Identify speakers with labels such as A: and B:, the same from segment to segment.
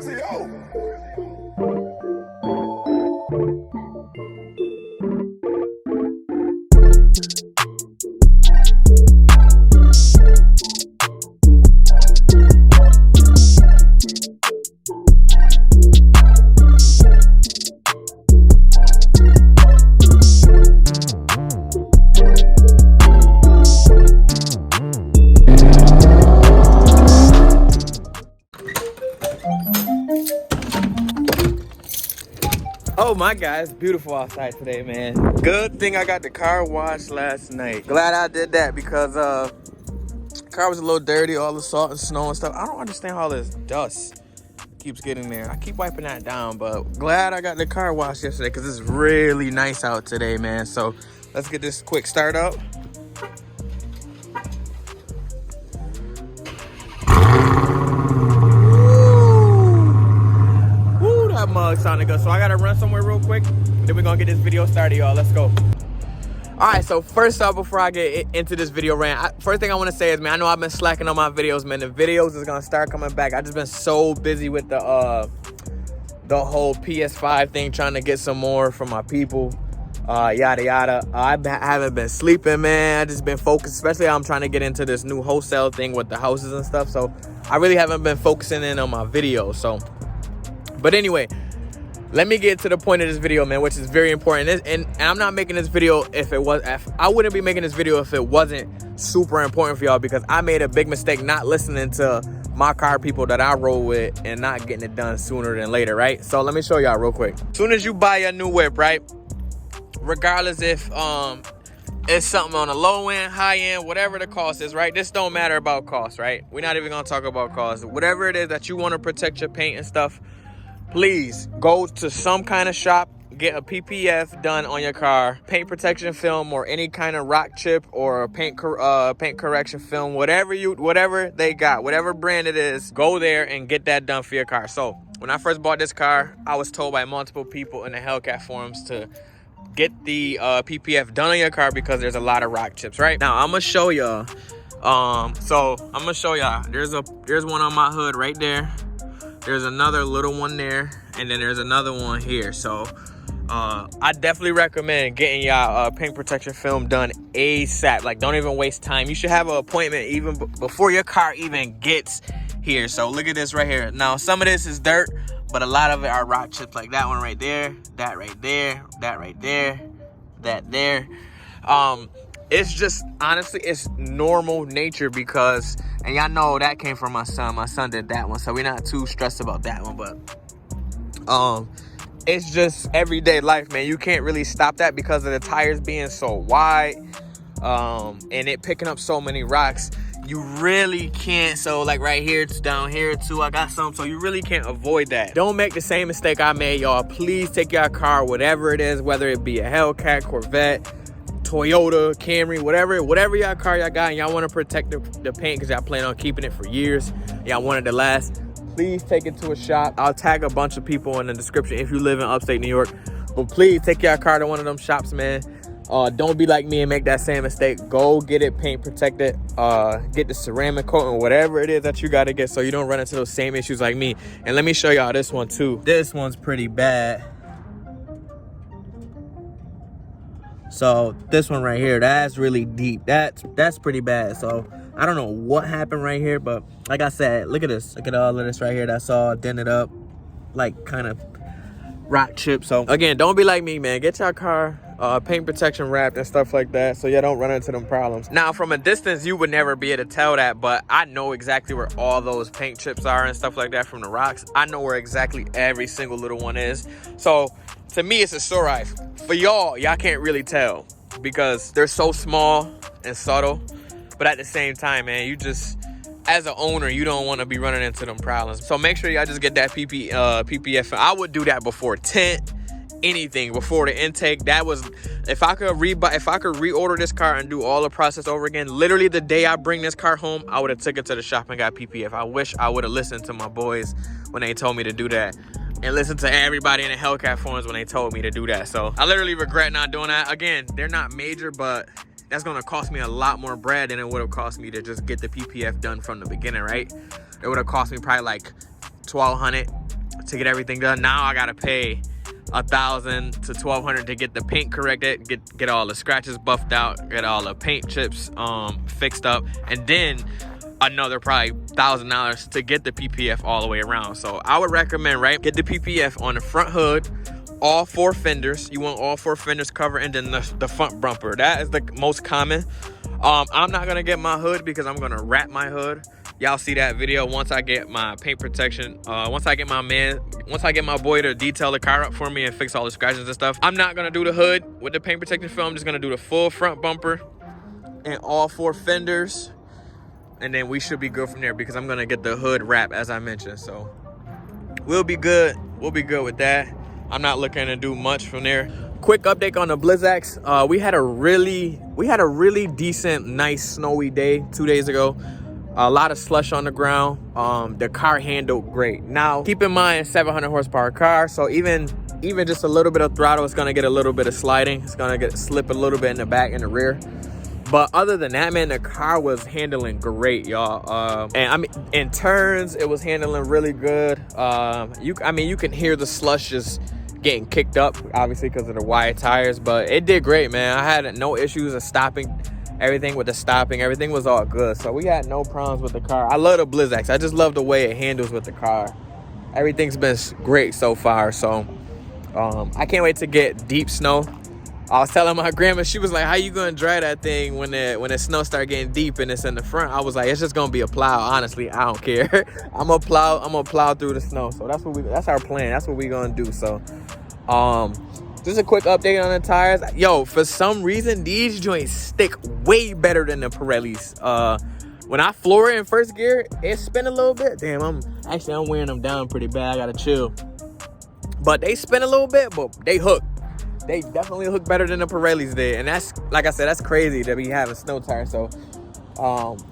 A: crazy, yo.
B: Oh my God, it's beautiful outside today, man. Good thing I got the car washed last night. Glad I did that because the car was a little dirty, all the salt and snow and stuff. I don't understand how this dust keeps getting there. I keep wiping that down, but glad I got the car washed yesterday because it's really nice out today, man. So let's get this quick start up. Woo, that mug sounded good. So I gotta run somewhere real quick, then we're gonna get this video started, y'all. Let's go. All right, so first off, before I get into this video rant, first thing I want to say is, man, I know I've been slacking on my videos, man. The videos is gonna start coming back. I just been so busy with the whole PS5 thing, trying to get some more from my people, yada yada. I haven't been sleeping, man. I just been focused, especially I'm trying to get into this new wholesale thing with the houses and stuff. So I really haven't been focusing in on my videos. So, but anyway, let me get to the point of this video, man, which is very important. And I'm not making this video if I wouldn't be making this video if it wasn't super important for y'all, because I made a big mistake not listening to my car people that I roll with and not getting it done sooner than later, right? So let me show y'all real quick. As soon as you buy a new whip, right, regardless if it's something on the low end, high end, whatever the cost is, right? This don't matter about cost, right? We're not even gonna talk about cost. Whatever it is that you want to protect your paint and stuff, please go to some kind of shop, get a PPF done on your car, paint protection film or any kind of rock chip or paint correction film, whatever they got, whatever brand it is, go there and get that done for your car. So when I first bought this car, I was told by multiple people in the Hellcat forums to get the PPF done on your car because there's a lot of rock chips, right? Now I'm gonna show y'all. So I'm gonna show y'all. There's one on my hood right there. There's another little one there, and then there's another one here. So I definitely recommend getting y'all paint protection film done ASAP. Like, don't even waste time. You should have an appointment even before your car even gets here. So look at this right here. Now some of this is dirt, but a lot of it are rock chips, like that one right there, that right there, that right there, that there. It's just, honestly, it's normal nature because, and y'all know that came from my son. My son did that one, so we're not too stressed about that one. But it's just everyday life, man. You can't really stop that because of the tires being so wide, and it picking up so many rocks. You really can't. So like right here, it's down here too, I got some, so you really can't avoid that. Don't make the same mistake I made, y'all. Please take your car, whatever it is, whether it be a Hellcat, Corvette, Toyota, Camry, whatever y'all car y'all got, and y'all want to protect the paint because y'all plan on keeping it for years, y'all want it to last, please take it to a shop. I'll tag a bunch of people in the description if you live in upstate New York, but please take your car to one of them shops, man. Don't be like me and make that same mistake. Go get it paint protected, get the ceramic coating, whatever it is that you got to get, so you don't run into those same issues like me. And let me show y'all this one too. This one's pretty bad. So this one right here, that's really deep. That's pretty bad. So I don't know what happened right here, but like I said, look at this. Look at all of this right here. That's all dented up, like kind of rock chip. So again, don't be like me, man. Get your car paint protection wrapped and stuff like that, so you don't run into them problems. Now from a distance, you would never be able to tell that, but I know exactly where all those paint chips are and stuff like that from the rocks. I know where exactly every single little one is. So to me, it's a sore eye. For y'all can't really tell because they're so small and subtle. But at the same time, man, you just, as an owner, you don't want to be running into them problems. So make sure y'all just get that PPF. I would do that before tint, anything, before the intake. That was, if I could reorder this car and do all the process over again, literally the day I bring this car home, I would have took it to the shop and got PPF. I wish I would have listened to my boys when they told me to do that, and listen to everybody in the Hellcat forums when they told me to do that. So I literally regret not doing that. Again, they're not major, but that's gonna cost me a lot more bread than it would have cost me to just get the PPF done from the beginning, right? It would have cost me probably like $1,200, to get everything done. Now I gotta pay $1,000 to $1,200 to get the paint corrected, get all the scratches buffed out, get all the paint chips fixed up, and then another probably $1,000 to get the PPF all the way around. So I would recommend, right, get the PPF on the front hood, all 4 fenders. You want all 4 fenders covered, and then the front bumper. That is the most common. I'm not gonna get my hood because I'm gonna wrap my hood. Y'all see that video once I get my paint protection. Once I get my boy to detail the car up for me and fix all the scratches and stuff. I'm not gonna do the hood with the paint protection film. I'm just gonna do the full front bumper and all 4 fenders, and then we should be good from there because I'm gonna get the hood wrap as I mentioned. So we'll be good. We'll be good with that. I'm not looking to do much from there. Quick update on the Blizzax. We had a really decent, nice snowy day 2 days ago. A lot of slush on the ground. The car handled great. Now, keep in mind, 700 horsepower car, so even just a little bit of throttle, it's gonna get a little bit of sliding. It's gonna slip a little bit in the back and the rear. But other than that, man, the car was handling great, y'all. And I mean, in turns, it was handling really good. You can hear the slush just getting kicked up, obviously because of the wide tires, but it did great, man. I had no issues of stopping. Everything with the stopping, everything was all good. So we had no problems with the car. I love the Blizzax. I just love the way it handles with the car. Everything's been great so far. So I can't wait to get deep snow. I was telling my grandma, she was like, how you gonna drive that thing when the snow start getting deep and it's in the front? I was like, it's just gonna be a plow. Honestly, I don't care. I'm gonna plow through the snow. So that's our plan. That's what we're gonna do. So just a quick update on the tires. Yo, for some reason, these joints stick way better than the Pirellis. When I floor it in first gear, it spin a little bit. Damn, I'm wearing them down pretty bad. I gotta chill. But they spin a little bit, but they hook. They definitely hook better than the Pirellis did. And that's, like I said, that's crazy to be having snow tires. So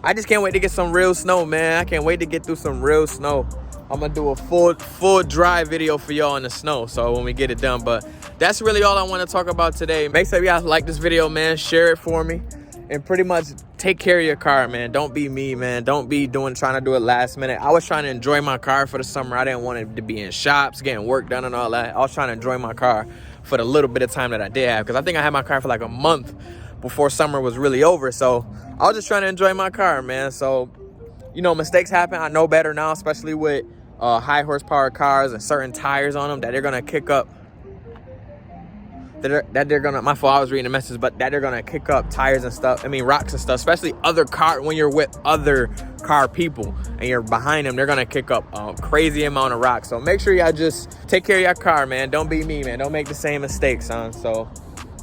B: I just can't wait to get some real snow, man. I can't wait to get through some real snow. I'm gonna do a full dry video for y'all in the snow, so when we get it done. But that's really all I want to talk about today. Make sure you guys like this video, man. Share it for me, and pretty much take care of your car, man. Don't be me, man. Don't be trying to do it last minute. I was trying to enjoy my car for the summer. I didn't want it to be in shops, getting work done and all that. I was trying to enjoy my car for the little bit of time that I did have, because I think I had my car for like a month before summer was really over. So I was just trying to enjoy my car, man. So, you know, mistakes happen. I know better now, especially with high horsepower cars and certain tires on them that they're gonna kick up. My fault, I was reading the message, but that they're gonna kick up tires and stuff. I mean, rocks and stuff, especially when you're with other car people and you're behind them, they're gonna kick up a crazy amount of rocks. So make sure y'all just take care of your car, man. Don't be me, man. Don't make the same mistakes, son. So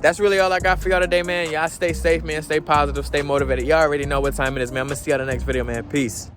B: that's really all I got for y'all today, man. Y'all stay safe, man. Stay positive, stay motivated. Y'all already know what time it is, man. I'm gonna see y'all in the next video, man. Peace.